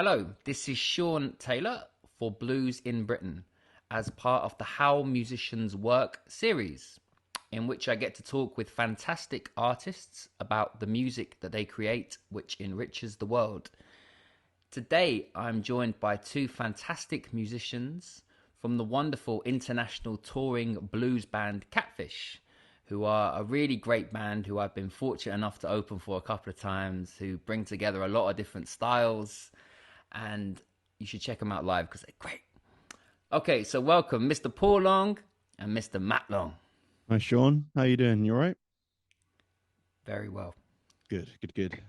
Hello, this is Sean Taylor for Blues in Britain as part of the How Musicians Work series, in which I get to talk with fantastic artists about the music that they create, which enriches the world. Today, I'm joined by two fantastic musicians from the wonderful international touring blues band Catfish, who are a really great band who I've been fortunate enough to open for a couple of times, who bring together a lot of different styles, and you should check them out live because they're great. Okay, so welcome Mr. Paul Long and Mr. Matt Long. Hi, Sean. How you doing? You all right? Very well. Good.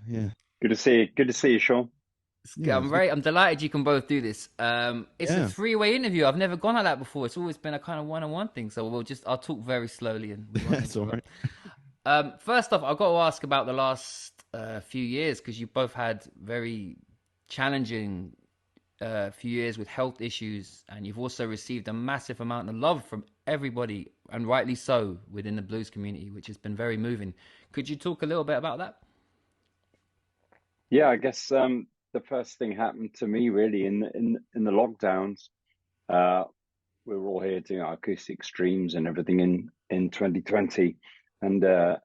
Yeah. Good to see you. Good to see you, Sean. I'm delighted you can both do this. It's a Yeah. three-way interview. I've never gone like that before. It's always been a kind of one-on-one thing. So I'll talk very slowly and we won't That's all right. First off, I've got to ask about the last few years because you both had very challenging few years with health issues, and you've also received a massive amount of love from everybody, and rightly so, within the blues community, which has been very moving. Could you talk a little bit about that? Yeah, I guess the first thing happened to me really in the lockdowns. We were all here doing our acoustic streams and everything in 2020, and I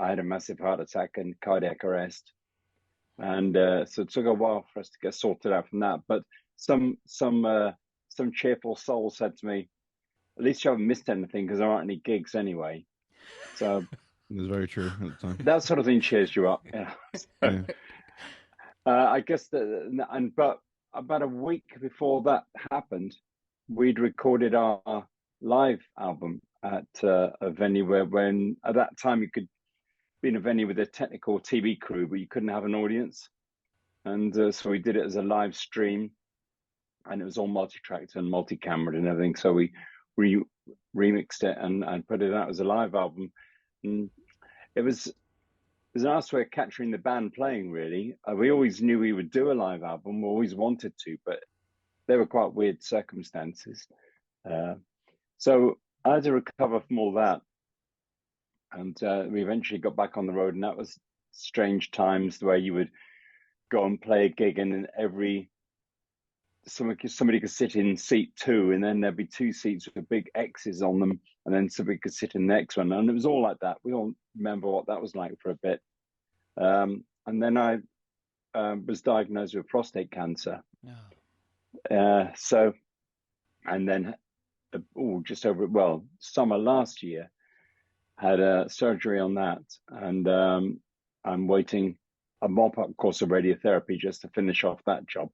had a massive heart attack and cardiac arrest, and so it took a while for us to get sorted out from that. But some cheerful soul said to me, "At least you haven't missed anything because there aren't any gigs anyway." So It was very true at the time. that sort of thing cheers you up. Yeah. Yeah. I guess but about a week before that happened, we'd recorded our live album at a venue when at that time you could be in a venue with a technical TV crew, but you couldn't have an audience. And so we did it as a live stream, and it was all multi-tracked and multi-cameraed and everything. So we remixed it and put it out as a live album. And it was a nice way of capturing the band playing, really. We always knew we would do a live album. We always wanted to, but they were quite weird circumstances. So I had to recover from all that. And we eventually got back on the road, and that was strange times where you would go and play a gig, and then somebody could sit in seat 2, and then there'd be 2 seats with big X's on them, and then somebody could sit in the next one. And it was all like that. We all remember what that was like for a bit. And then I was diagnosed with prostate cancer. So, and then just over, summer last year, had a surgery on that. And I'm waiting a mop-up course of radiotherapy just to finish off that job.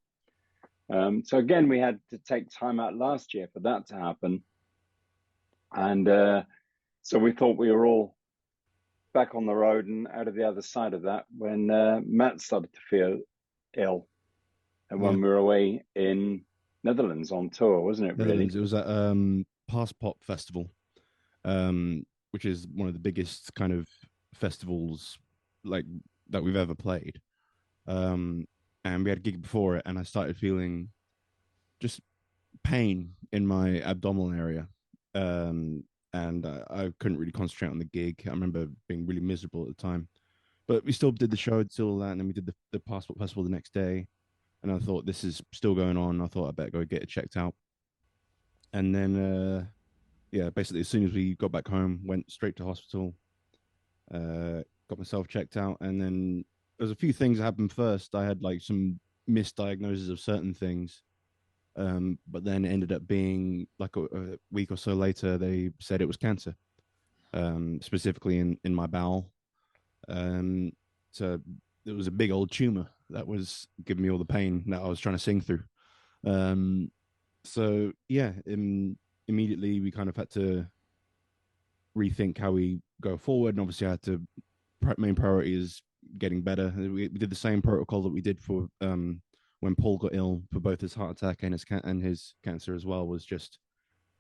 So again, we had to take time out last year for that to happen. And so we thought we were all back on the road and out of the other side of that when Matt started to feel ill. And when we were away in Netherlands on tour, wasn't it, Netherlands, really? it was at Pass Pop Festival, which is one of the biggest kind of festivals like that we've ever played. And we had a gig before it, and I started feeling just pain in my abdominal area. And I couldn't really concentrate on the gig. I remember being really miserable at the time. But we still did the show until that, and then we did the Passport Festival the next day. And I thought, this is still going on. I thought I better go get it checked out. And then, basically, as soon as we got back home, went straight to hospital, got myself checked out. And then there's a few things that happened first. I had like some misdiagnoses of certain things. But then it ended up being like a week or so later, they said it was cancer, specifically in my bowel. So it was a big old tumor that was giving me all the pain that I was trying to sing through. So yeah, immediately we kind of had to rethink how we go forward. And obviously I had to, main priority is getting better. We did the same protocol that we did for, when Paul got ill for both his heart attack and his cancer as well, was just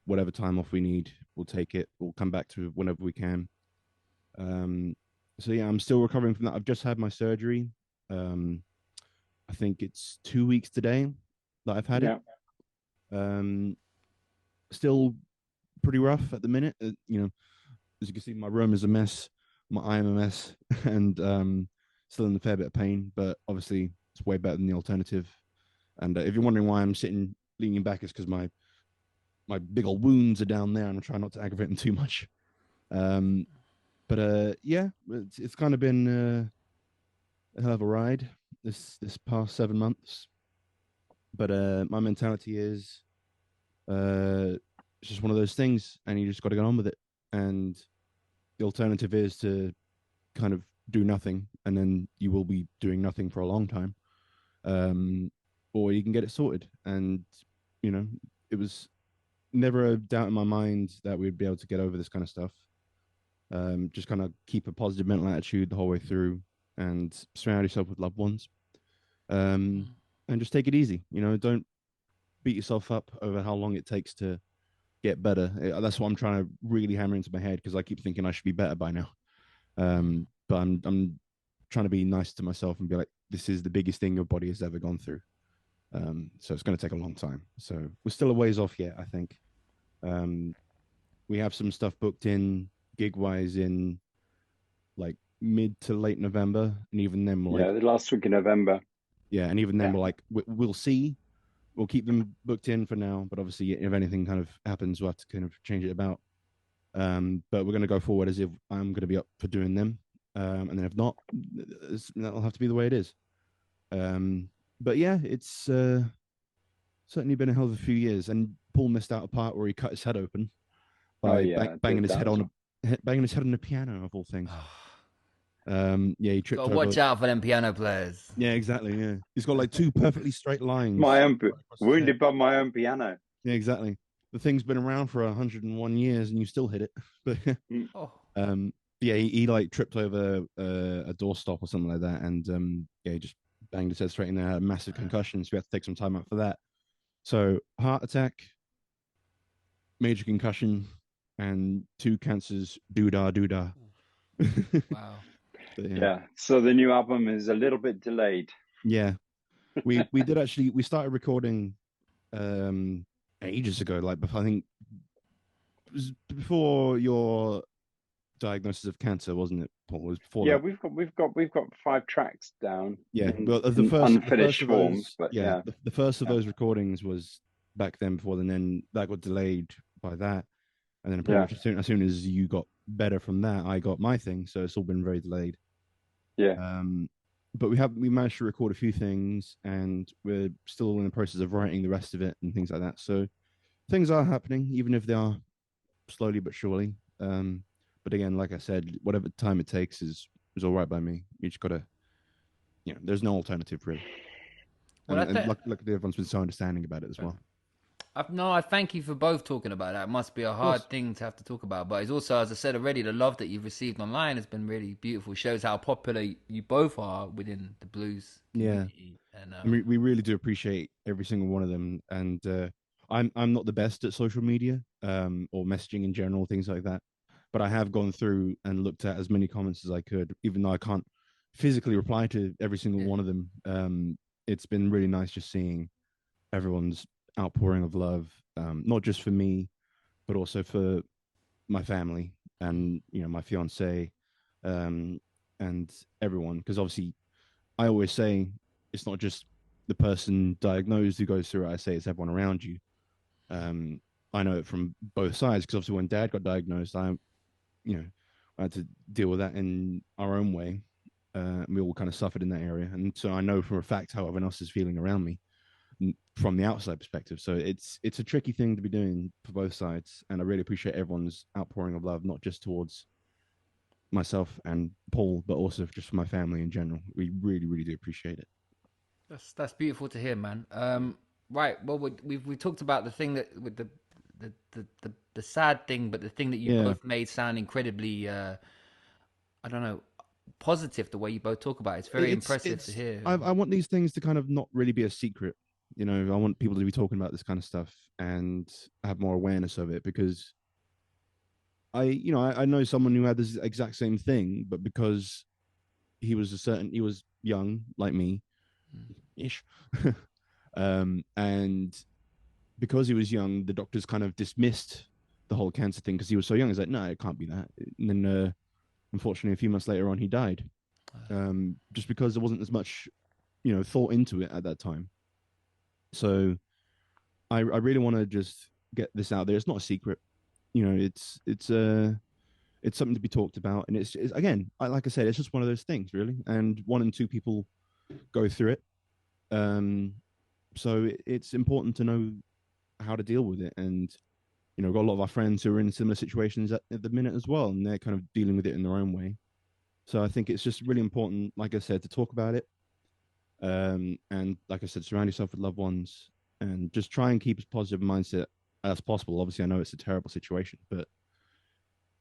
whatever time off we need, we'll take it. We'll come back to whenever we can. So yeah, I'm still recovering from that. I've just had my surgery. I think it's 2 weeks today that I've had it. Still pretty rough at the minute. As you can see, my room is a mess. I am a mess, and still in a fair bit of pain. But obviously, it's way better than the alternative. And if you're wondering why I'm sitting leaning back, it's because my big old wounds are down there, and I'm trying not to aggravate them too much. But yeah, it's kind of been a hell of a ride this past 7 months. But my mentality is it's just one of those things, and you just got to get on with it. And the alternative is to kind of do nothing, and then you will be doing nothing for a long time. Or you can get it sorted. And it was never a doubt in my mind that we'd be able to get over this kind of stuff. Just kind of keep a positive mental attitude the whole way through, and surround yourself with loved ones. And just take it easy. Don't beat yourself up over how long it takes to get better. That's what I'm trying to really hammer into my head, because I keep thinking I should be better by now. But I'm trying to be nice to myself and be like, this is the biggest thing your body has ever gone through. So it's going to take a long time. So we're still a ways off yet, I think. We have some stuff booked in gig wise in like mid to late November, and even then we're the last week in November. Yeah, and even then we're like, we'll see. We'll keep them booked in for now, but obviously, if anything kind of happens, we'll have to kind of change it about. But we're going to go forward as if I'm going to be up for doing them, and then if not, that'll have to be the way it is. But yeah, it's certainly been a hell of a few years. And Paul missed out a part where he cut his head open by banging his head on the piano, of all things. Yeah, he tripped over. Watch out for them piano players. Yeah, exactly. Yeah, he's got like two perfectly straight lines. Wounded by my own piano. Yeah, exactly. The thing's been around for 101 years, and you still hit it. But yeah, he like tripped over a doorstop or something like that, and yeah, he just banged his head straight in there. Had a massive concussion, so we had to take some time out for that. So heart attack, major concussion, and 2 cancers. Doodah. Wow. Yeah. So the new album is a little bit delayed. Yeah, we did actually. We started recording ages ago. Like, I think it was before your diagnosis of cancer, wasn't it, Paul? It was before. Yeah, that. we've got 5 tracks down. Yeah, well, the first unfinished forms, but yeah, the first of those recordings was back then before, and then that got delayed by that, and then pretty much as soon as you got better from that, I got my thing, so it's all been very delayed. Yeah. But we managed to record a few things, and we're still in the process of writing the rest of it and things like that. So things are happening, even if they are slowly but surely. But again, like I said, whatever time it takes is all right by me. You just gotta, there's no alternative really. Well, and luckily everyone's been so understanding about it as well. I thank you for both talking about that. It must be a hard thing to have to talk about, but it's also, as I said already, the love that you've received online has been really beautiful. It shows how popular you both are within the blues community. Yeah, and we really do appreciate every single one of them. And I'm not the best at social media or messaging in general, things like that. But I have gone through and looked at as many comments as I could, even though I can't physically reply to every single one of them. It's been really nice just seeing everyone's outpouring of love, not just for me, but also for my family and my fiance, and everyone. Because obviously, I always say it's not just the person diagnosed who goes through it. I say it's everyone around you. I know it from both sides, because obviously when Dad got diagnosed, I had to deal with that in our own way. We all kind of suffered in that area, and so I know for a fact how everyone else is feeling around me from the outside perspective. So it's a tricky thing to be doing for both sides, and I really appreciate everyone's outpouring of love, not just towards myself and Paul, but also just for my family in general. We really, really do appreciate it. That's beautiful to hear, man. Right. Well, we talked about the thing that with the sad thing, but the thing that you both made sound incredibly, I don't know, positive. The way you both talk about it. It's very impressive to hear. I want these things to kind of not really be a secret. I want people to be talking about this kind of stuff and have more awareness of it, because I know someone who had this exact same thing, but because he was young like me, ish, and because he was young, the doctors kind of dismissed the whole cancer thing because he was so young. It's like, no, it can't be that. And then, unfortunately, a few months later on, he died, just because there wasn't as much, thought into it at that time. So I really want to just get this out there. It's not a secret, it's something to be talked about, and it's again, like I said, it's just one of those things, really. And one and two people go through it, so it's important to know how to deal with it. And we've got a lot of our friends who are in similar situations at the minute as well, and they're kind of dealing with it in their own way. So I think it's just really important, like I said, to talk about it. And like I said, surround yourself with loved ones and just try and keep as positive a mindset as possible. Obviously, I know it's a terrible situation, but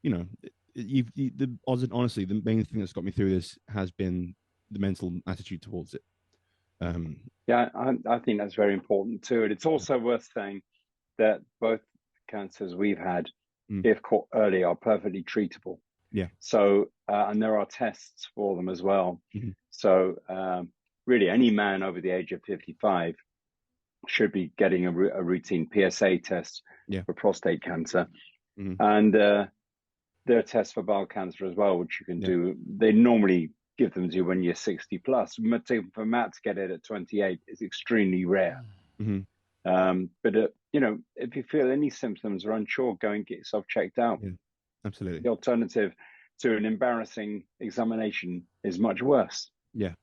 you know, honestly, the main thing that's got me through this has been the mental attitude towards it. Yeah, I think that's very important too. And it's also worth saying that both cancers we've had, if caught early, are perfectly treatable. Yeah. So, and there are tests for them as well. Mm-hmm. So, really, any man over the age of 55 should be getting a routine PSA test for prostate cancer. Mm-hmm. And there are tests for bowel cancer as well, which you can do. They normally give them to you when you're 60 plus. For Matt to get it at 28 is extremely rare. Mm-hmm. But if you feel any symptoms or unsure, go and get yourself checked out. Yeah, absolutely. The alternative to an embarrassing examination is much worse. Yeah.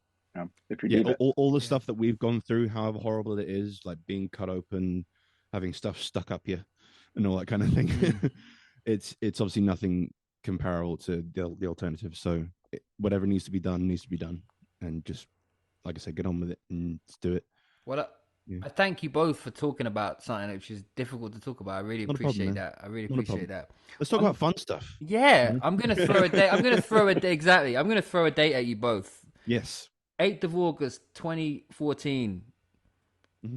If you leave it. All the stuff that we've gone through, however horrible it is, like being cut open, having stuff stuck up you, and all that kind of thing. It's obviously nothing comparable to the alternative. So whatever needs to be done, and just, like I said, get on with it and just do it. Well, I thank you both for talking about something which is difficult to talk about. I really appreciate that. I really appreciate that. Let's talk about fun stuff. Yeah, I'm gonna throw a date. I'm gonna throw a date. Exactly. I'm gonna throw a date at you both. Yes. 8th of August, 2014.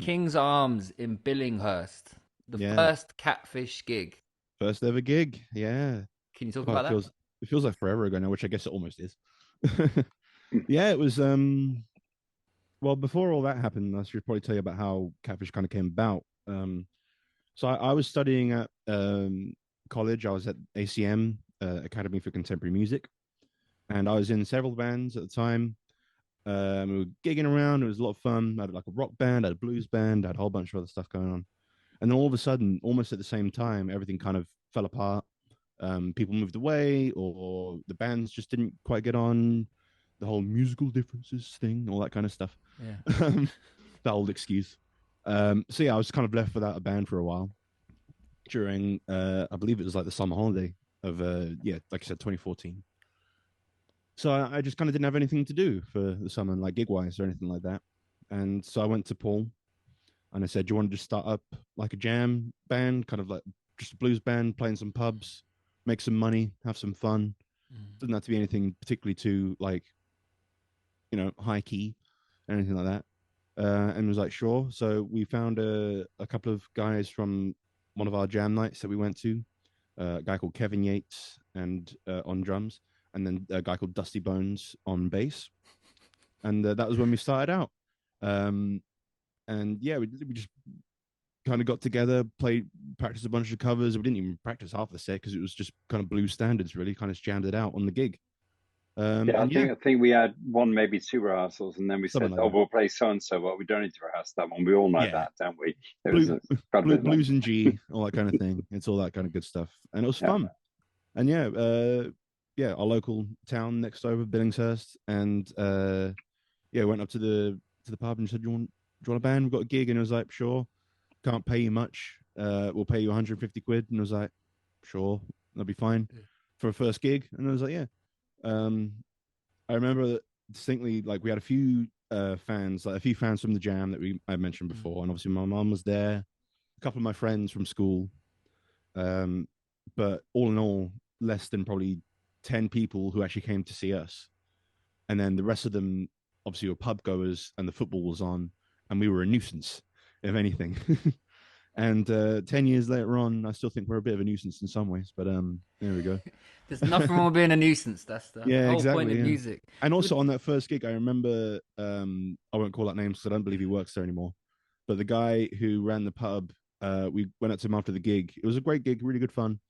King's Arms in Billinghurst. The first Catfish gig. First ever gig. Yeah. Can you talk about that? It feels like forever ago now, which I guess it almost is. Yeah, it was. Well, before all that happened, I should probably tell you about how Catfish kind of came about. So I was studying at college. I was at ACM, Academy for Contemporary Music, and I was in several bands at the time. We were gigging around. It was a lot of fun. I had like a rock band, I had a blues band, I had a whole bunch of other stuff going on. And then all of a sudden, almost at the same time, everything kind of fell apart. People moved away, or the bands just didn't quite get on. The whole musical differences thing, all that kind of stuff. Yeah. That old excuse. So yeah, I was kind of left without a band for a while during, I believe it was like the summer holiday of, like I said, 2014. So I just kind of didn't have anything to do for the summer, like gig-wise or anything like that. And so I went to Paul and I said, do you want to just start up like a jam band, kind of like just a blues band, playing some pubs, make some money, have some fun. Doesn't have to be anything particularly too like, high key, anything like that. And was like, sure. So we found a couple of guys from one of our jam nights that we went to, a guy called Kevin Yates and on drums, and then a guy called Dusty Bones on bass. And that was when we started out. And yeah, we just kind of got together, practiced a bunch of covers. We didn't even practice half the set because it was just kind of blues standards, really, kind of jammed it out on the gig. I think we had one, maybe two rehearsals, and then we said, we'll play so and so. Well, we don't need to rehearse that one. We all know that, don't we? Blues and G, all that kind of thing. It's all that kind of good stuff, and it was fun. And our local town next over, Billingshurst, and went up to the pub and said, do you want a band? We've got a gig, and it was like, sure. Can't pay you much. We'll pay you 150 quid, and I was like, sure, that'll be fine for a first gig. And I was like, yeah. I remember distinctly, like we had a few fans from the jam that I mentioned before, and obviously my mum was there, a couple of my friends from school, but all in all, less than probably 10 people who actually came to see us, and then the rest of them obviously were pub goers, and the football was on, and we were a nuisance, if anything. And 10 years later on, I still think we're a bit of a nuisance in some ways, but there we go. There's nothing wrong with being a nuisance. That's the whole point of music. And also on that first gig, I remember, I won't call out names because I don't believe he works there anymore, but the guy who ran the pub, we went up to him after the gig. It was a great gig, really good fun.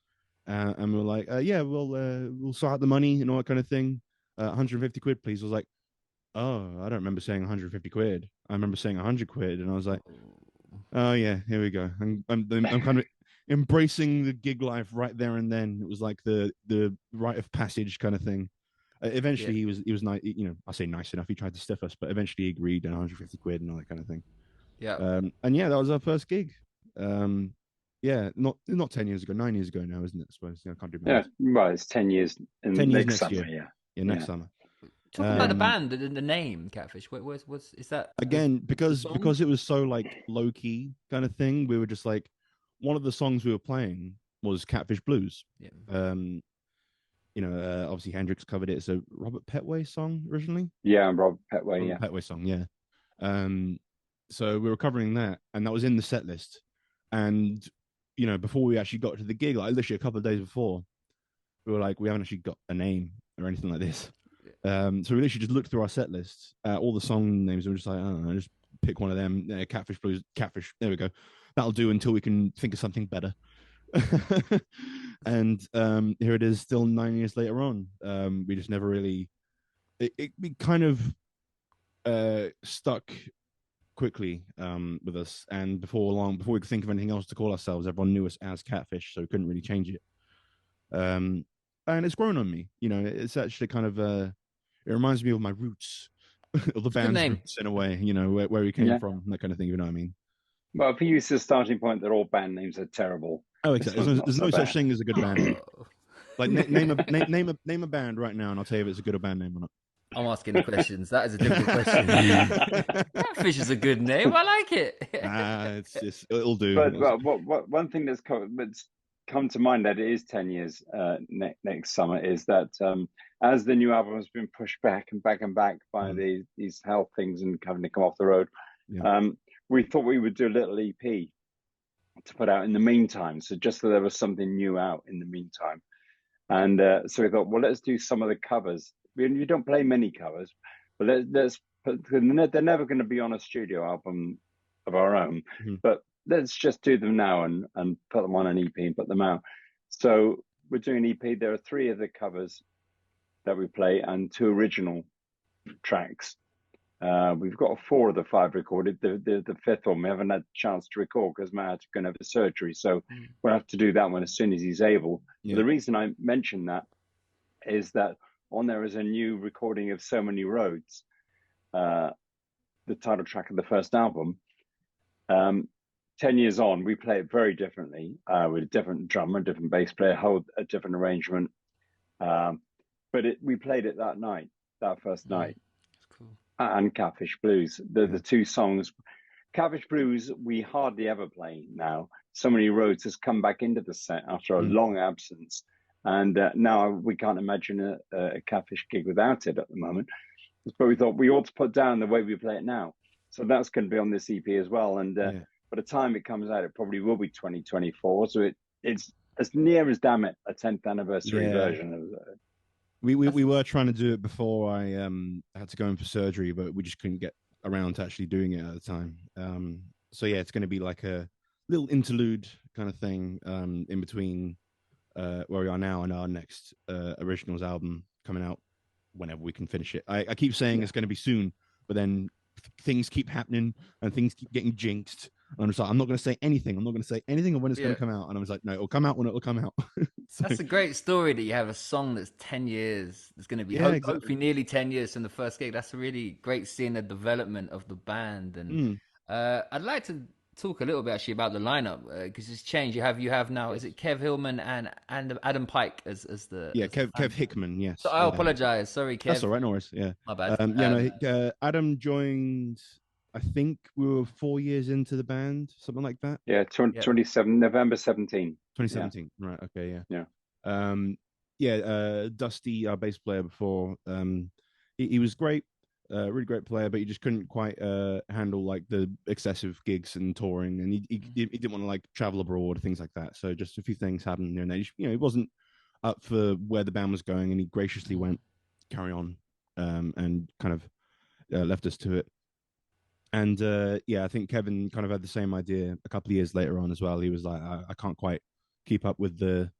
And we were like, we'll sort out the money and all that kind of thing. 150 quid, please. I was like, oh, I don't remember saying 150 quid. I remember saying 100 quid. And I was like, Oh yeah, here we go. I'm kind of embracing the gig life right there and then. It was like the rite of passage kind of thing. Yeah, Eventually, he was nice. You know, I say nice enough. He tried to stiff us, but eventually he agreed and 150 quid and all that kind of thing. yeah. And yeah, that was our first gig. Um, yeah, not 10 years ago, 9 years ago now, isn't it? I suppose I can't do Yeah, maths. well, it's 10 years in 10 years next next summer. year. Yeah, Yeah, next yeah. summer. Talk about the Yeah. band, the name Catfish. What's is that Again, the song? because it was so like low key kind of thing, we were just like one of the songs we were playing was Catfish Blues. Yeah. Um, obviously Hendrix covered it. It's a Robert Petway song originally. Yeah, and Rob Petway. Robert Yeah, Petway song, yeah. So we were covering that, and that was in the set list. And before we actually got to the gig, like literally a couple of days before, we were like, we haven't actually got a name or anything like this. So we literally just looked through our set list, all the song names, and we're just like, I don't know, just pick one of them. Catfish Blues, Catfish. There we go. That'll do until we can think of something better. And here it is, still 9 years later on. We just never really. We kind of stuck quickly with us, and before we could think of anything else to call ourselves, everyone knew us as Catfish, so we couldn't really change it. And it's grown on me. It's actually kind of it reminds me of my roots, of the It's a good band's name. roots in a way. where we came yeah. from, that kind of thing. You know what I mean? Well, if you use the starting point that all band names are terrible, Oh, this exactly. one's not There's so no such bad. thing as a good band name. Oh, Like name a band right now, and I'll tell you if it's a good band name or not. I'm asking the questions. That is a difficult question. Catfish is a good name. I like it. It's just it'll do. But what one thing that's come to mind that it is 10 years next summer is that as the new album has been pushed back and back and back by these health things and having to come off the road, Yeah. we thought we would do a little EP to put out in the meantime. So just so there was something new out in the meantime. And so we thought, well, let's do some of the covers. We don't play many covers, but let's put, they're never going to be on a studio album of our own, but let's just do them now and put them on an EP and put them out. So we're doing an EP. There are 3 of the covers that we play and 2 original tracks. We've got 4 of the 5 recorded. The 5th one we haven't had a chance to record because Matt had to go and have a surgery, so we'll have to do that one as soon as he's able. Yeah. The reason I mention that is that on there is a new recording of So Many Roads, the title track of the first album. 10 years on, we play it very differently, with a different drummer, different bass player, a different arrangement. But we played it that first night. That's cool. And Catfish Blues, the 2 songs. Catfish Blues, we hardly ever play now. So Many Roads has come back into the set after a long absence. And now we can't imagine a Catfish gig without it at the moment. But we thought we ought to put down the way we play it now. So that's going to be on this EP as well. And by the time it comes out, it probably will be 2024. So it's as near as, damn it, a 10th anniversary version of it. We were trying to do it before I had to go in for surgery, but we just couldn't get around to actually doing it at the time. So yeah, it's going to be like a little interlude kind of thing in between where we are now and our next originals album coming out whenever we can finish it. I keep saying it's going to be soon, but then things keep happening and things keep getting jinxed. And I'm just like, I'm not going to say anything. I'm not going to say anything of when it's going to come out. And I was like, no, it'll come out when it'll come out. So, that's a great story that you have a song that's 10 years. It's going to be hopefully nearly 10 years from the first gig. That's a really great seeing the development of the band. And I'd like to talk a little bit actually about the lineup because it's changed. You have now, is it Kev Hillman and Adam Pike as the Kev Hickman, yes. So I apologize. Sorry, Kev. That's all right, no worries. Yeah. My bad. Adam joined, I think we were 4 years into the band, something like that. Yeah, 27 November 17. 2017. Yeah. Right. Okay. Yeah. Dusty, our bass player before, he was great, really great player, but he just couldn't quite handle like the excessive gigs and touring, and he didn't want to like travel abroad, things like that. So just a few things happened there, and then he wasn't up for where the band was going, and he graciously went carry on, and kind of left us to it. And I think Kevin kind of had the same idea a couple of years later on as well. He was like, I can't quite keep up with the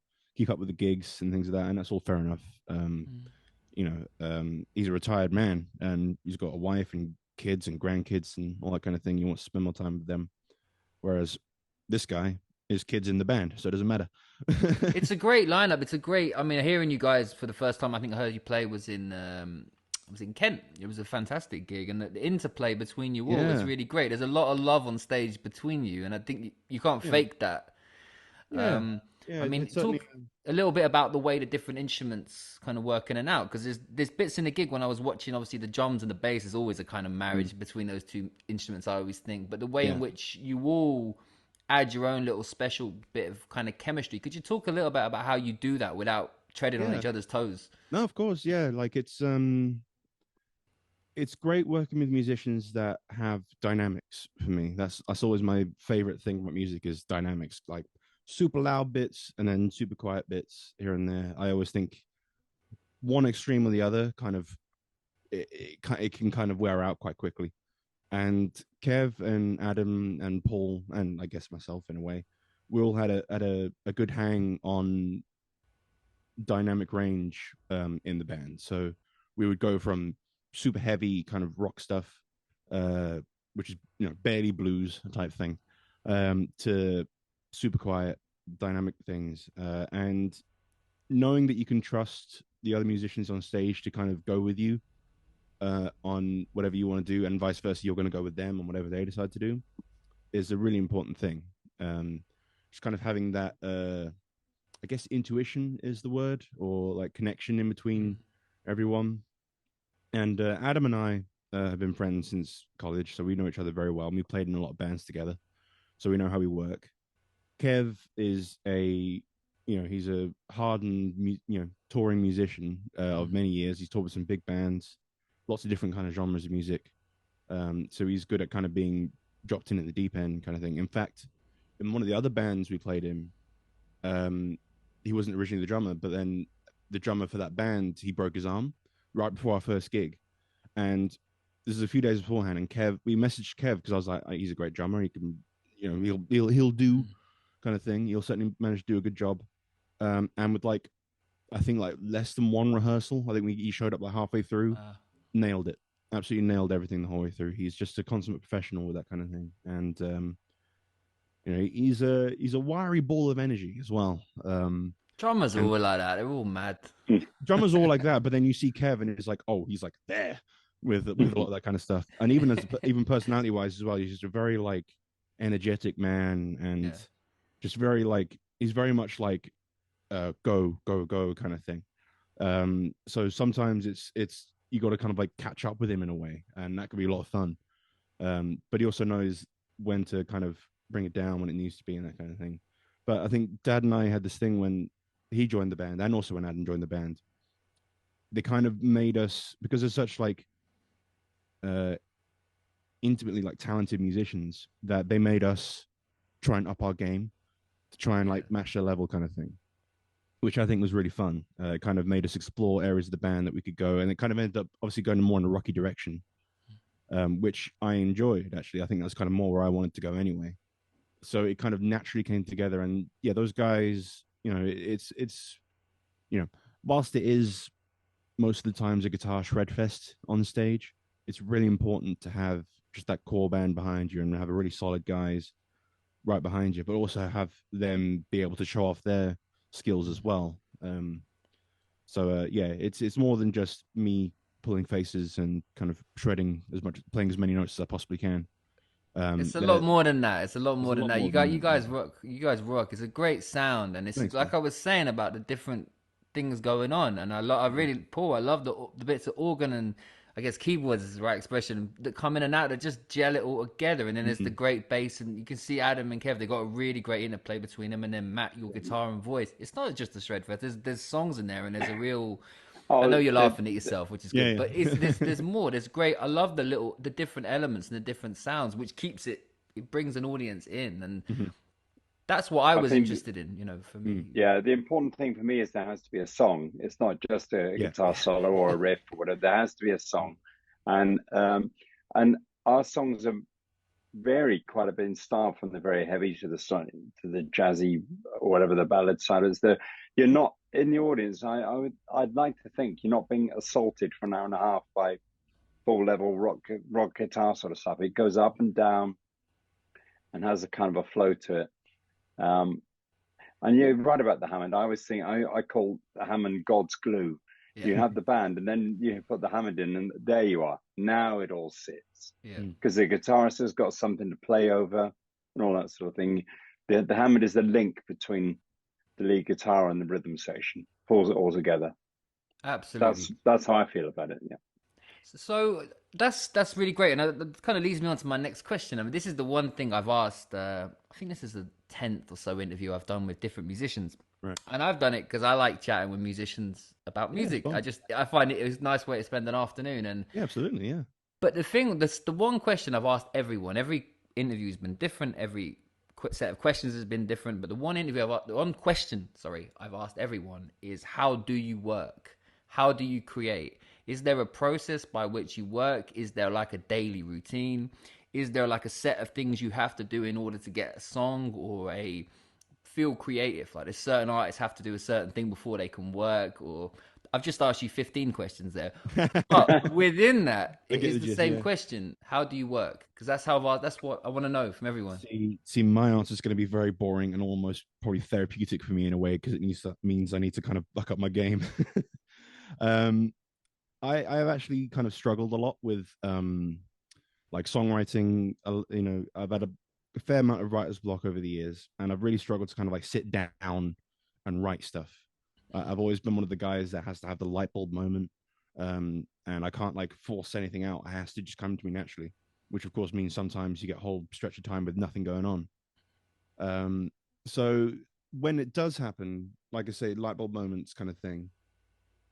gigs and things like that, and that's all fair enough. He's a retired man and he's got a wife and kids and grandkids and all that kind of thing. He wants to spend more time with them. Whereas this guy is kids in the band, so it doesn't matter. It's a great lineup. It's a great. I mean, hearing you guys for the first time, I think I heard you play was in Kent. It was a fantastic gig, and the interplay between you all was Yeah, really great. There's a lot of love on stage between you, and I think you can't yeah, fake that. yeah, I yeah. mean, It's certainly talk a little bit about the way the different instruments kind of work in and out, because there's bits in the gig when I was watching. Obviously, the drums and the bass is always a kind of mm, marriage between those two instruments. I always think, but the way in yeah, which you all add your own little special bit of kind of chemistry. Could you talk a little bit about how you do that without treading on yeah. each other's toes? No, of course, yeah. Like it's great working with musicians that have dynamics for me. That's always my favorite thing about music is dynamics, like super loud bits and then super quiet bits here and there. I always think one extreme or the other kind of it can kind of wear out quite quickly. And Kev and Adam and Paul and I guess myself in a way, we all had a good hang on dynamic range in the band. So we would go from super heavy kind of rock stuff, uh, which is barely blues type thing, to super quiet dynamic things, and knowing that you can trust the other musicians on stage to kind of go with you on whatever you want to do, and vice versa, you're going to go with them on whatever they decide to do, is a really important thing. Um, just kind of having that I guess intuition is the word, or like connection in between everyone. And Adam and I have been friends since college, so we know each other very well. And we played in a lot of bands together, so we know how we work. Kev is he's a hardened, touring musician of many years. He's toured with some big bands, lots of different kind of genres of music. So he's good at kind of being dropped in at the deep end kind of thing. In fact, in one of the other bands we played in, um, he wasn't originally the drummer, but then the drummer for that band, he broke his arm right before our first gig. And this is a few days beforehand. And we messaged Kev because I was like, he's a great drummer. He can, he'll do kind of thing. He'll certainly manage to do a good job. And with like, I think like less than one rehearsal, I think he showed up like halfway through, nailed it. Absolutely nailed everything the whole way through. He's just a consummate professional with that kind of thing. And he's a wiry ball of energy as well. Drummers are And all like that. They're all mad. drummers all like that, but then you see Kevin, and it's like, oh, he's like there with a lot of that kind of stuff. And even personality wise as well, he's just a very like energetic man, and Yeah. just very like he's very much like go go go kind of thing. So sometimes it's you got to kind of like catch up with him in a way, and that can be a lot of fun. But he also knows when to kind of bring it down when it needs to be and that kind of thing. But I think Dad and I had this thing when he joined the band, and also when Adam joined the band. They kind of made us, because they're such like uh, intimately like talented musicians, that they made us try and up our game to try and Yeah. like match their level kind of thing, which I think was really fun. It kind of made us explore areas of the band that we could go, and it kind of ended up obviously going more in a rocky direction, which I enjoyed actually. I think that's kind of more where I wanted to go anyway. So it kind of naturally came together, and yeah, those guys, it's whilst it is most of the times a guitar shred fest on stage, it's really important to have just that core band behind you and have a really solid guys right behind you, but also have them be able to show off their skills as well. Yeah, it's more than just me pulling faces and kind of shredding playing as many notes as I possibly can. It's a lot There's more than that. It's a lot a more than lot that. more than You that. guys Yeah. rock. You guys rock. It's a great sound, and it's Thanks, like man. I was saying about the different things going on. And I Yeah. really, Paul, I love the bits of organ and I guess keyboards is the right expression that come in and out that just gel it all together. And then there's the Mhm. great bass, and you can see Adam and Kev. They got a really great interplay between them. And then Matt, your guitar and voice. It's not just a shred fest. There's songs in there, and there's a real. I know Oh, you're laughing at yourself, which is Yeah, good, but yeah. there's more. There's great. I love the different elements and the different sounds, which keeps it brings an audience in, and Mhm. that's what I I was think, interested in. For Mm. me, yeah, the important thing for me is there has to be a song. It's not just a Yeah. guitar solo or a riff or whatever. There has to be a song, and and our songs are vary quite a bit in style, from the very heavy to the jazzy or whatever the ballad side is. You're not in the audience. I'd like to think you're not being assaulted for an hour and a half by full level rock guitar sort of stuff. It goes up and down, and has a kind of a flow to it. And you're right about the Hammond. I always think I call the Hammond God's glue. Yeah. You have the band, and then you put the Hammond in, and there you are. Now it all sits. Yeah. Because the guitarist has got something to play over and all that sort of thing. The Hammond is the link between the lead guitar and the rhythm section, pulls it all together. Absolutely. That's how I feel about it. Yeah. So that's really great, and that kind of leads me on to my next question. I mean, this is the one thing I've asked. I think this is the 10th or so interview I've done with different musicians, Right. and I've done it because I like chatting with musicians about music. fun. I find it a nice way to spend an afternoon. And Yeah, absolutely. Yeah. but the one question I've asked everyone, every interview's been different, every set of questions has been different. But the one question, sorry, I've asked everyone is, how do you work? How do you create? Is there a process by which you work? Is there like a daily routine? Is there like a set of things you have to do in order to get a song or a feel creative? Like, there's certain artists have to do a certain thing before they can work, or I've just asked you 15 questions there. But within that, it is the same question. How do you work? Because that's what I want to know from everyone. See, my answer is going to be very boring and almost probably therapeutic for me in a way, because means I need to kind of buck up my game. I have actually kind of struggled a lot with like songwriting. I've had a fair amount of writer's block over the years, and I've really struggled to kind of like sit down and write stuff. I've always been one of the guys that has to have the light bulb moment, and I can't like force anything out. It has to just come to me naturally, which of course means sometimes you get a whole stretch of time with nothing going on. So when it does happen, like I say, light bulb moments kind of thing,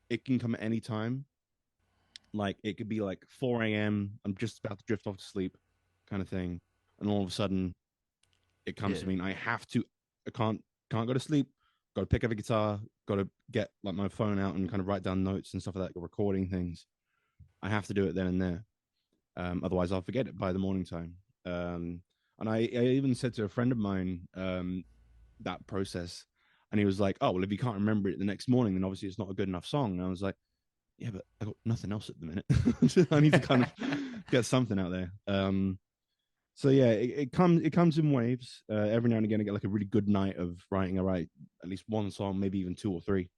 it can come at any time. Like it could be like 4 a.m. I'm just about to drift off to sleep, kind of thing, and all of a sudden, it comes to me, and I can't go to sleep. Got to pick up a guitar. Got to get like my phone out and kind of write down notes and stuff like that. Recording things. I have to do it then and there. Otherwise, I'll forget it by the morning time. And I even said to a friend of mine that process, and he was like, "Oh, well, if you can't remember it the next morning, then obviously it's not a good enough song." And I was like, yeah, but I got nothing else at the minute. I need to kind of get something out there. So yeah, it comes in waves. Every now and again, I get like a really good night of writing. I write at least one song, maybe even two or three,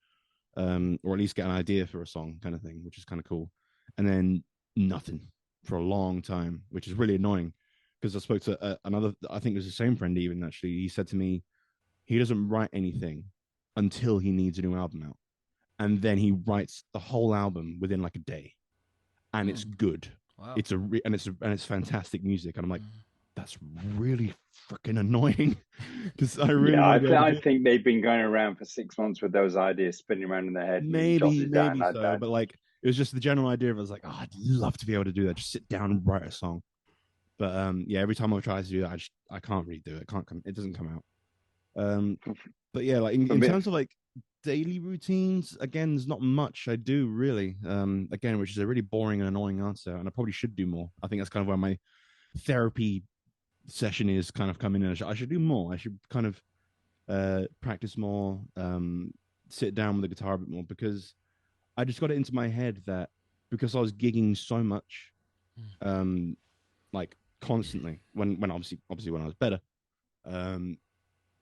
or at least get an idea for a song, kind of thing, which is kind of cool. And then nothing for a long time, which is really annoying, because I spoke to another. I think it was the same friend even actually. He said to me, he doesn't write anything until he needs a new album out, and then he writes the whole album within like a day, and it's good. Wow. And it's fantastic music, and I'm like, that's really freaking annoying, because I really I think they've been going around for 6 months with those ideas spinning around in their head. Maybe so, but like it was just the general idea of, I was like, oh, I'd love to be able to do that, just sit down and write a song. But yeah, every time I try to do that, I can't really do it. It doesn't come out. But yeah, like in terms of like daily routines, again, there's not much I do really. Again, which is a really boring and annoying answer, and I probably should do more. I think that's kind of where my therapy session is kind of coming in. I should do more. I should kind of practice more, sit down with the guitar a bit more, because I just got it into my head that because I was gigging so much, like constantly when obviously when I was better,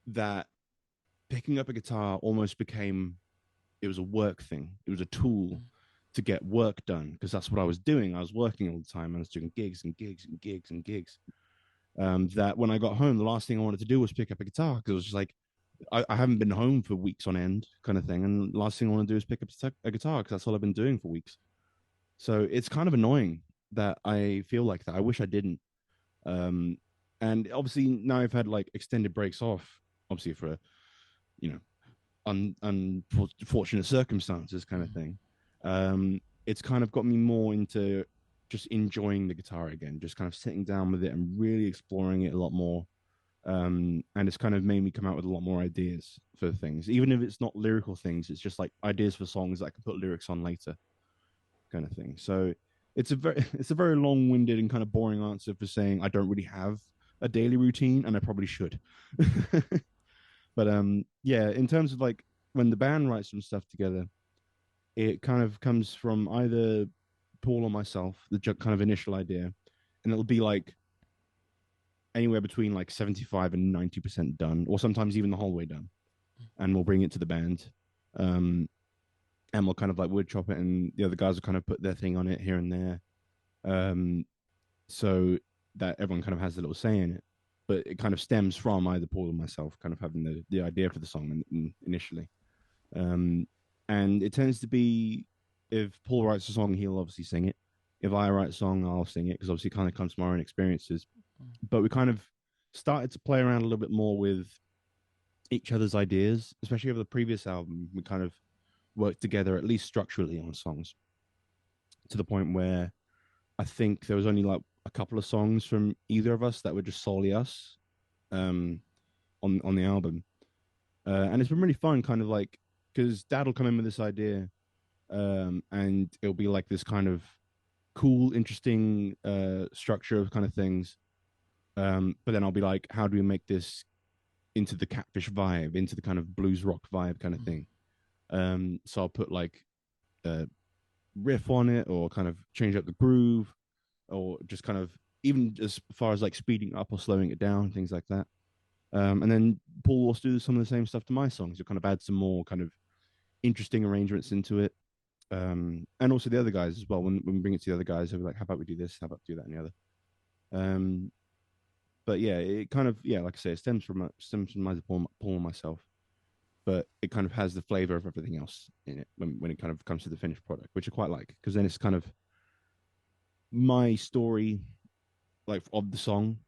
that picking up a guitar almost became, it was a work thing. It was a tool to get work done, because that's what I was doing. I was working all the time. I was doing gigs and gigs and gigs and gigs. That when I got home, the last thing I wanted to do was pick up a guitar, because it was just like, I haven't been home for weeks on end, kind of thing. And the last thing I want to do is pick up a guitar, because that's all I've been doing for weeks. So it's kind of annoying that I feel like that. I wish I didn't. And obviously now I've had like extended breaks off, obviously for, unfortunate circumstances, kind of thing. It's kind of got me more into just enjoying the guitar again, just kind of sitting down with it and really exploring it a lot more. And it's kind of made me come out with a lot more ideas for things, even if it's not lyrical things. It's just like ideas for songs that I can put lyrics on later, kind of thing. So it's a very long-winded and kind of boring answer for saying I don't really have a daily routine, and I probably should. But yeah, in terms of like when the band writes some stuff together, it kind of comes from either Paul or myself, the kind of initial idea, and it'll be like anywhere between like 75 and 90% done, or sometimes even the whole way done. And we'll bring it to the band. And we'll kind of like wood chop it, and the other guys will kind of put their thing on it here and there. So that everyone kind of has a little say in it. But it kind of stems from either Paul or myself kind of having the idea for the song initially. And it tends to be, if Paul writes a song, he'll obviously sing it. If I write a song, I'll sing it, because obviously it kind of comes from our own experiences. But we kind of started to play around a little bit more with each other's ideas, especially over the previous album. We kind of worked together, at least structurally, on songs, to the point where I think there was only like a couple of songs from either of us that were just solely us on the album. And it's been really fun, kind of like, because Dad will come in with this idea, and it'll be like this kind of cool, interesting structure of kind of things. But then I'll be like, how do we make this into the Catfish vibe, into the kind of blues rock vibe kind of thing? So I'll put like a riff on it, or kind of change up the groove, or just kind of even as far as like speeding up or slowing it down, things like that. And then Paul will do some of the same stuff to my songs. You'll kind of add some more kind of interesting arrangements into it. And also the other guys as well. When we bring it to the other guys, they'll be like, how about we do this? How about do that and the other? But yeah, it kind of, like I say, it stems from either Paul and myself. But it kind of has the flavor of everything else in it when it kind of comes to the finished product, which I quite like, because then it's kind of my story, like, of the song,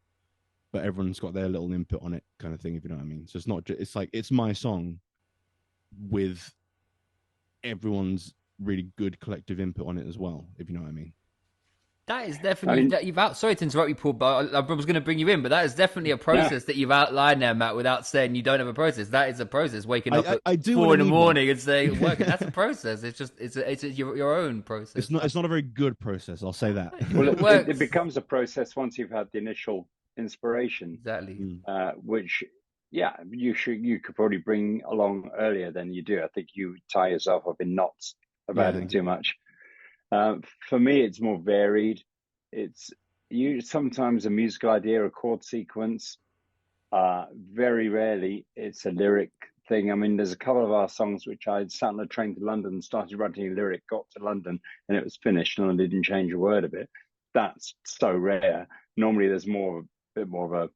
but everyone's got their little input on it, kind of thing, if you know what I mean. So it's not just, it's like, it's my song with everyone's really good collective input on it as well, if you know what I mean. That is definitely sorry to interrupt you, Paul, but I was going to bring you in. But that is definitely a process that you've outlined there, Matt, without saying you don't have a process. That is a process. Waking up at 4 in the morning and saying working. That's a process. It's just it's your own process. It's not a very good process. I'll say that. Well, it becomes a process once you've had the initial inspiration. Exactly. Which, you could probably bring along earlier than you do. I think you tie yourself up in knots about it too much. For me, it's more varied. It's sometimes a musical idea, a chord sequence. Very rarely it's a lyric thing. I mean, there's a couple of our songs which I sat on a train to London, started writing a lyric, got to London, and it was finished, and I didn't change a word of it. That's so rare. Normally, there's a bit more of a,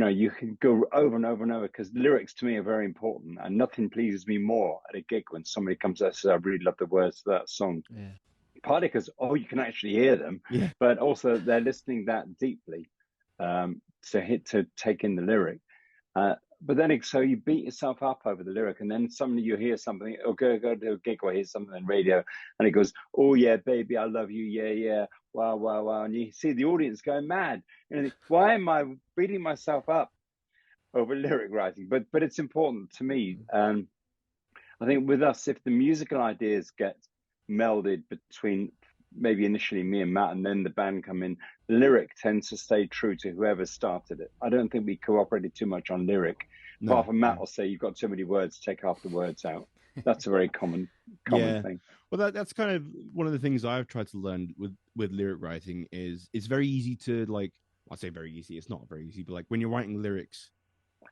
you can go over and over and over, because lyrics to me are very important, and nothing pleases me more at a gig when somebody comes out and says, I really love the words to that song. Yeah. Partly because, you can actually hear them, but also they're listening that deeply to take in the lyric. But then, so you beat yourself up over the lyric, and then suddenly you hear something, or go to a gig or hear something on radio, and it goes, oh yeah, baby, I love you, yeah, wow, wow, wow. And you see the audience going mad. Why am I beating myself up over lyric writing? But it's important to me. I think with us, if the musical ideas get melded between maybe initially me and Matt, and then the band come in, the lyric tends to stay true to whoever started it. I don't think we cooperated too much on lyric. Apart from Matt will say, you've got too many words, take half the words out. That's a very common thing. Well, that's kind of one of the things I've tried to learn with lyric writing is it's very easy to, like, I say very easy, it's not very easy, but like when you're writing lyrics,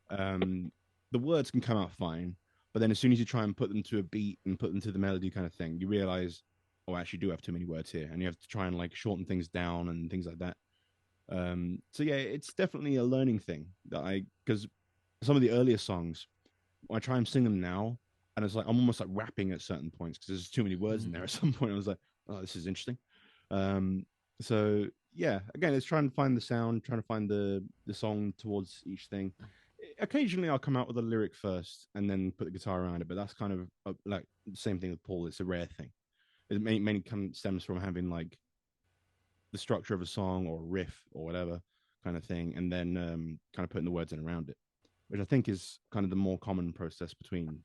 the words can come out fine, but then as soon as you try and put them to a beat and put them to the melody kind of thing, you realize, I actually do have too many words here, and you have to try and like shorten things down and things like that. So yeah, it's definitely a learning thing because some of the earlier songs, I try and sing them now, and it's like I'm almost like rapping at certain points because there's too many words in there. At some point, I was like, oh, this is interesting. So yeah, again, it's trying to find the sound, trying to find the song towards each thing. Occasionally, I'll come out with a lyric first and then put the guitar around it, but that's kind of like the same thing with Paul. It's a rare thing. It mainly stems from having like the structure of a song or a riff or whatever kind of thing, and then kind of putting the words in around it, which I think is kind of the more common process between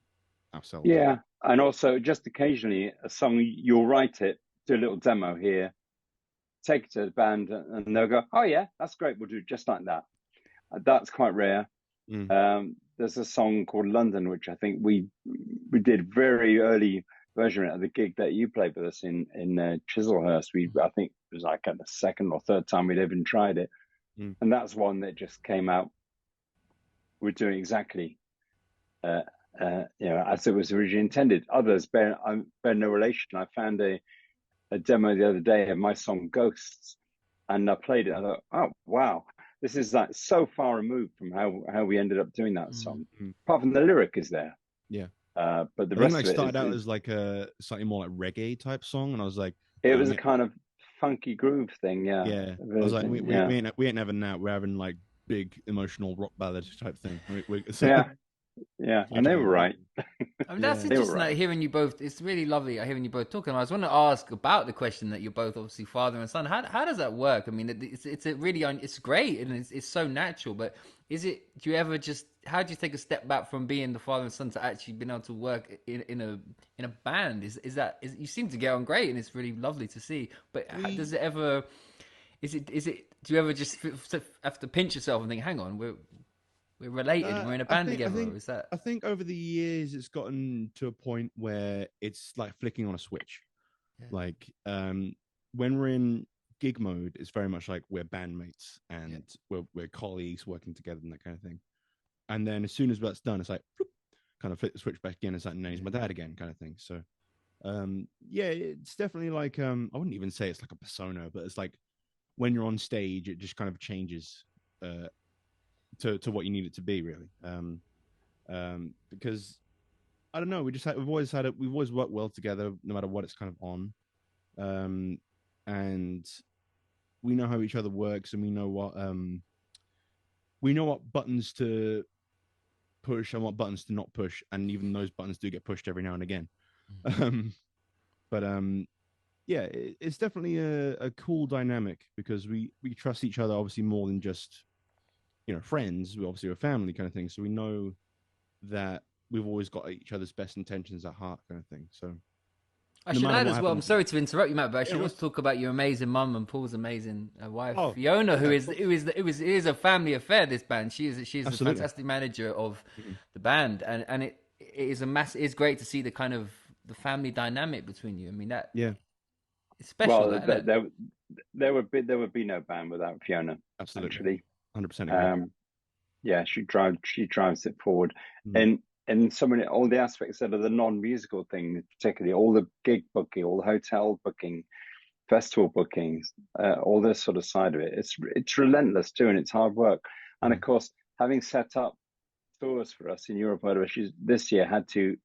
ourselves. Yeah, and also just occasionally a song, you'll write it, do a little demo here, take it to the band, and they'll go, oh yeah, that's great, we'll do it just like that. That's quite rare. There's a song called London, which I think we did very early version at the gig that you played with us in Chislehurst. I think it was like at the second or third time we'd even tried it. And that's one that just came out. We're doing exactly, as it was originally intended. Others bear no relation. I found a demo the other day of my song Ghosts, and I played it. I thought, oh wow, this is like so far removed from how we ended up doing that song. Apart from the lyric is there. Yeah. But the I rest think of it started out as like a slightly more like reggae type song, and I was like, it was a kind of funky groove thing. Yeah. Yeah. I was like, we ain't having that. We're having like big emotional rock ballad type thing. Yeah, and they were right. I mean, that's interesting. Like, hearing you both, it's really lovely hearing you both talking. I was want to ask about the question that you're both obviously father and son. How does that work? I mean, it's a really it's great and it's so natural. But do you ever just how do you take a step back from being the father and son to actually being able to work in a band? You seem to get on great and it's really lovely to see. But does it ever? Is it? Do you ever just have to pinch yourself and think, hang on, we're related. We're in a band together. I think over the years it's gotten to a point where it's like flicking on a switch. Yeah. Like when we're in gig mode, it's very much like we're bandmates and we're colleagues working together and that kind of thing. And then as soon as that's done, it's like whoop, kind of flip the switch back again. It's like, no, he's my dad again, kind of thing. So it's definitely like I wouldn't even say it's like a persona, but it's like when you're on stage, it just kind of changes. To what you need it to be, really, because I don't know. We've always worked well together, no matter what it's kind of on, and we know how each other works, and we know what buttons to push and what buttons to not push, and even those buttons do get pushed every now and again. It's definitely a cool dynamic because we trust each other obviously more than just friends. We obviously are a family kind of thing, so we know that we've always got each other's best intentions at heart, kind of thing. So I should add as well. I'm sorry to interrupt you, Matt, but I should also talk about your amazing mum and Paul's amazing wife, Fiona, who is a family affair. This band, she is a fantastic manager of the band, and it is it's great to see the kind of the family dynamic between you. I mean it's special. Well, there would be no band without Fiona. Absolutely. Actually. 100%. She drives it forward, and all the aspects that are the non-musical things, particularly all the gig booking, all the hotel booking, festival bookings, all this sort of side of it. It's relentless too, and it's hard work. And of course, having set up tours for us in Europe, she this year had to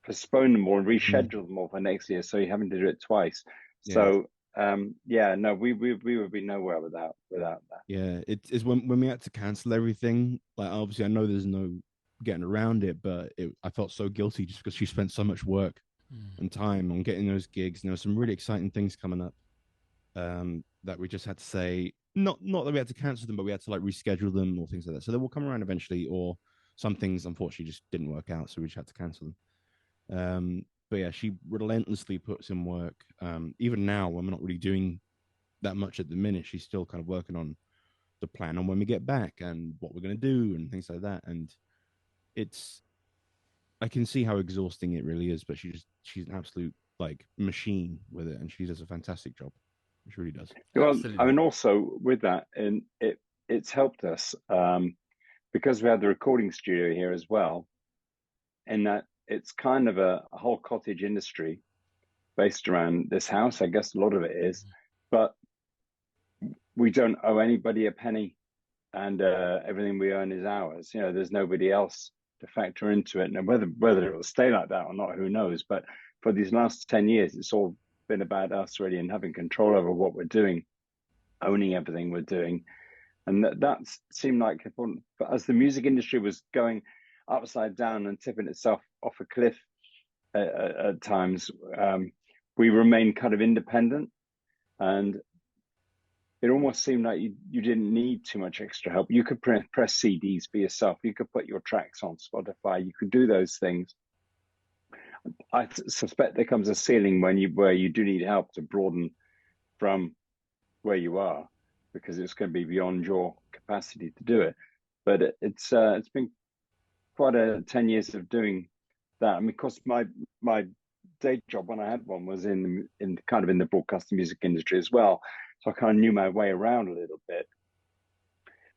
postpone them all and reschedule them all for next year, so you're having to do it twice. Yeah. So. We would be nowhere without that. Yeah, it's when we had to cancel everything. Like obviously, I know there's no getting around it, but I felt so guilty just because she spent so much work and time on getting those gigs. And there were some really exciting things coming up that we just had to say not that we had to cancel them, but we had to like reschedule them or things like that. So they will come around eventually, or some things unfortunately just didn't work out, so we just had to cancel them. But yeah, she relentlessly puts in work. Even now, when we're not really doing that much at the minute, she's still kind of working on the plan on when we get back and what we're going to do and things like that. And I can see how exhausting it really is, but she's an absolute like machine with it, and she does a fantastic job. She really does. Well, absolutely. I mean, also with that, and it's helped us because we have the recording studio here as well, and that. It's kind of a whole cottage industry based around this house. I guess a lot of it is, but we don't owe anybody a penny, and everything we earn is ours. There's nobody else to factor into it, and whether it will stay like that or not, who knows? But for these last 10 years, it's all been about us really and having control over what we're doing, owning everything we're doing, and that seemed like important. But as the music industry was going upside down and tipping itself off a cliff at times, we remained kind of independent, and it almost seemed like you didn't need too much extra help. You could press CDs for yourself. You could put your tracks on Spotify. You could do those things. I suspect there comes a ceiling where you do need help to broaden from where you are, because it's going to be beyond your capacity to do it. But it's been quite 10 years of doing that. I mean, of course, my day job when I had one was in kind of in the broadcasting music industry as well. So I kind of knew my way around a little bit.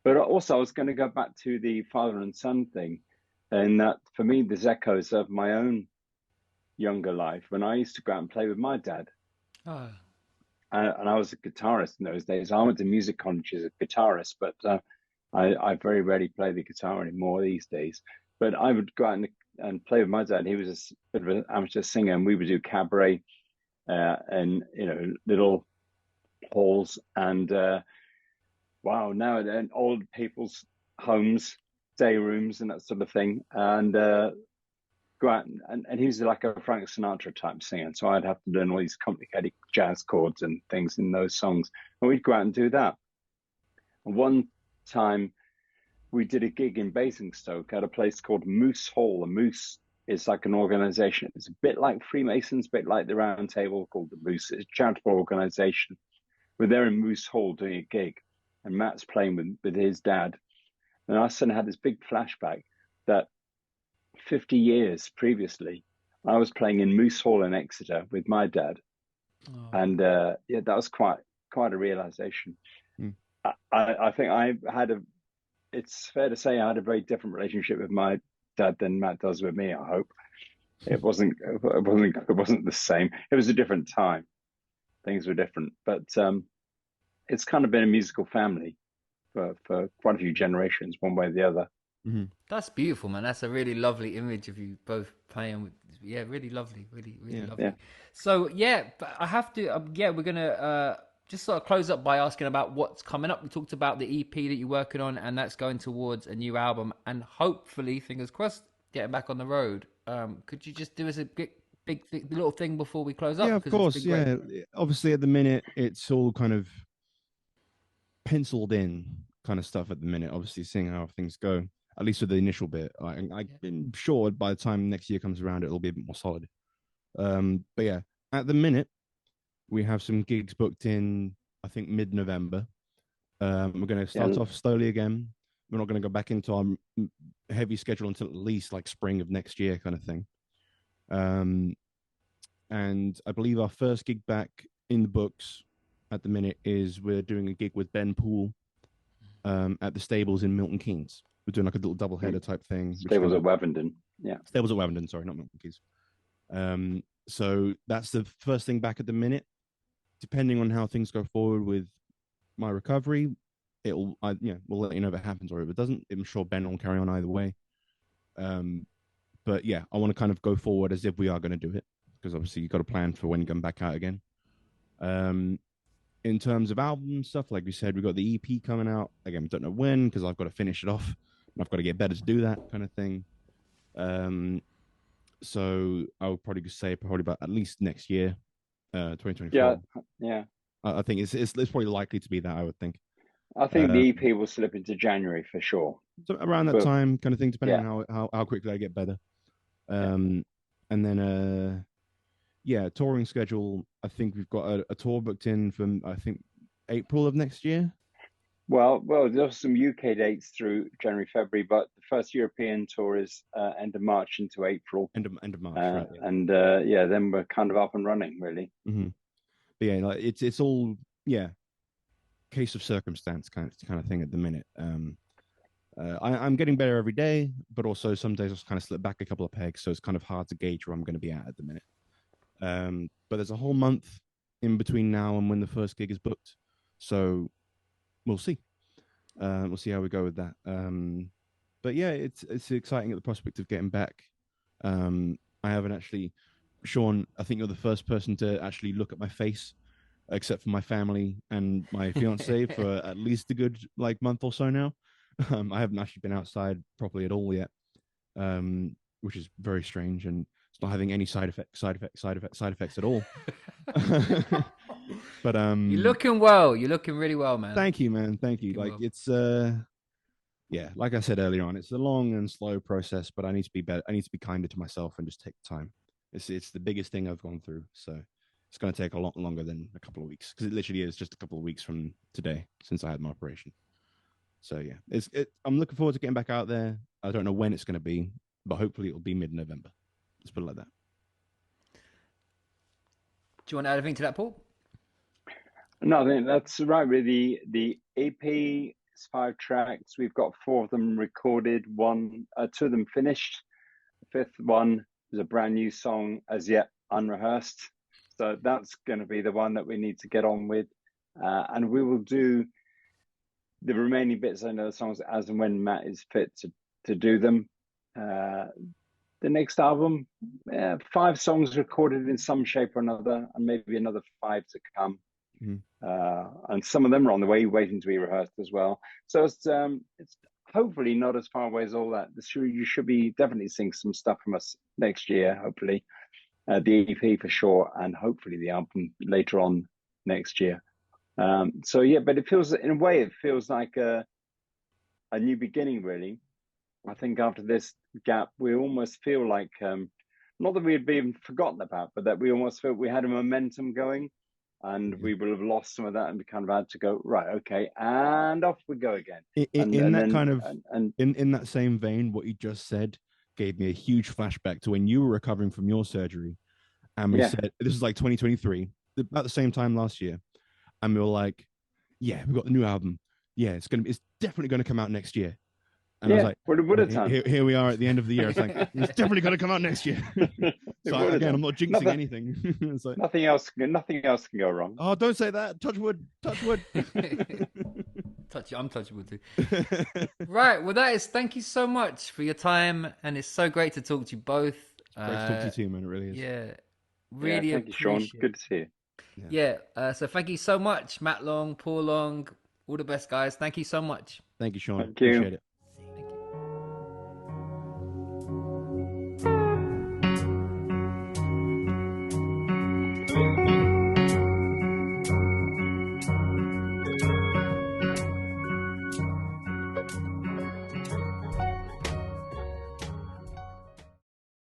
But also, I was going to go back to the father and son thing, and that for me, there's echoes of my own younger life when I used to go out and play with my dad. Oh. And I was a guitarist in those days. I went to music college as a guitarist, but I very rarely play the guitar anymore these days. But I would go out and play with my dad. He was a bit of an amateur singer, and we would do cabaret and little halls and wow, now and then old people's homes, day rooms, and that sort of thing. And go out and he was like a Frank Sinatra type singer, so I'd have to learn all these complicated jazz chords and things in those songs, and we'd go out and do that. And one time we did a gig in Basingstoke at a place called Moose Hall. The Moose is like an organization. It's a bit like Freemasons, a bit like the Round Table, called the Moose. It's a charitable organization. We're there in Moose Hall doing a gig, and Matt's playing with his dad. And I suddenly had this big flashback that 50 years previously, I was playing in Moose Hall in Exeter with my dad. Oh. And yeah, that was quite a realization. I think it's fair to say I had a very different relationship with my dad than Matt does with me, I hope. It wasn't the same. It was a different time. Things were different. But it's kind of been a musical family for quite a few generations, one way or the other. Mm-hmm. That's beautiful, man. That's a really lovely image of you both playing with, yeah, really lovely, really lovely. Yeah. So yeah, I have to, we're gonna just sort of close up by asking about what's coming up. We talked about the EP that you're working on, and that's going towards a new album, and hopefully, fingers crossed, getting back on the road. Could you just do us a big little thing before we close up? Yeah, of course. Yeah, obviously at the minute it's all kind of penciled in kind of stuff at the minute. Obviously, seeing how things go. At least with the initial bit, I'm sure by the time next year comes around, it'll be a bit more solid. But yeah, at the minute, we have some gigs booked in, I think, mid-November. We're going to start off slowly again. We're not going to go back into our heavy schedule until at least like spring of next year kind of thing. And I believe our first gig back in the books at the minute is we're doing a gig with Ben Poole at the Stables in Milton Keynes. We're doing like a little double header type thing. Stables at Wavendon. Yeah. Stables at Wavendon, sorry, not Milton Keynes. So that's the first thing back at the minute. Depending on how things go forward with my recovery, we'll let you know if it happens or if it doesn't. I'm sure Ben will carry on either way. But yeah, I want to kind of go forward as if we are going to do it, because obviously you've got to plan for when you come back out again. In terms of album stuff, like we said, we've got the EP coming out. Again, we don't know when, because I've got to finish it off. I've got to get better to do that kind of thing. So I would probably say about at least next year, 2024. Yeah. I think it's probably likely to be that, I would think. I think the EP will slip into January for sure. So around that time kind of thing, depending on how quickly I get better. And then, touring schedule. I think we've got a tour booked in from, I think, April of next year. Well, there's some UK dates through January, February, but the first European tour is end of March into April. End of March, right? Yeah. And then we're kind of up and running, really. Mm-hmm. But yeah, like it's all case of circumstance kind of thing at the minute. I'm getting better every day, but also some days I just kind of slip back a couple of pegs, so it's kind of hard to gauge where I'm going to be at the minute. But there's a whole month in between now and when the first gig is booked, so we'll see. We'll see how we go with that. But yeah, it's exciting at the prospect of getting back. I haven't actually, Sean, I think you're the first person to actually look at my face, except for my family and my fiance for at least a good month or so now. I haven't actually been outside properly at all yet, which is very strange, and it's not having any side effects at all. But you're looking well. You're looking really well, man. Thank you, man. Thank you. It's like I said earlier on, it's a long and slow process, but I need to be better. I need to be kinder to myself and just take time. It's the biggest thing I've gone through, so it's going to take a lot longer than a couple of weeks, because it literally is just a couple of weeks from today since I had my operation. So yeah, I'm looking forward to getting back out there. I don't know when it's going to be, but hopefully it'll be mid-November. Let's put it like that. Do you want to add anything to that, Paul? No, I think that's right. With the EP, it's 5 tracks. We've got 4 of them recorded. Two of them finished. The fifth one is a brand new song, as yet unrehearsed. So that's going to be the one that we need to get on with, and we will do the remaining bits of the songs as and when Matt is fit to do them. The next album, 5 songs recorded in some shape or another, and maybe another 5 to come. And some of them are on the way, waiting to be rehearsed as well. So it's hopefully not as far away as all that. You should be definitely seeing some stuff from us next year, hopefully. The EP for sure, and hopefully the album later on next year. So yeah, but it feels, in a way, it feels like a new beginning, really. I think after this gap, we almost feel like, not that we had been forgotten about, but that we almost felt we had a momentum going, and we will have lost some of that, and we kind of had to go, right, okay, and off we go again. In that same vein, what you just said gave me a huge flashback to when you were recovering from your surgery, and we said this is like 2023, about the same time last year, and we were like, yeah, we've got the new album, yeah, it's definitely going to come out next year. And I was like, here we are at the end of the year. It's like, it's definitely going to come out next year. So again, I'm not jinxing anything. It's like, nothing else can go wrong. Oh, don't say that. Touch wood. Touch wood. I'm touchable too. Right. Well, thank you so much for your time. And it's so great to talk to you both. Great to talk to you too, man. It really is. Yeah. Really thank you, Sean. Good to see you. Yeah. So thank you so much, Matt Long, Paul Long. All the best, guys. Thank you so much. Thank you, Sean. Thank you. Appreciate it.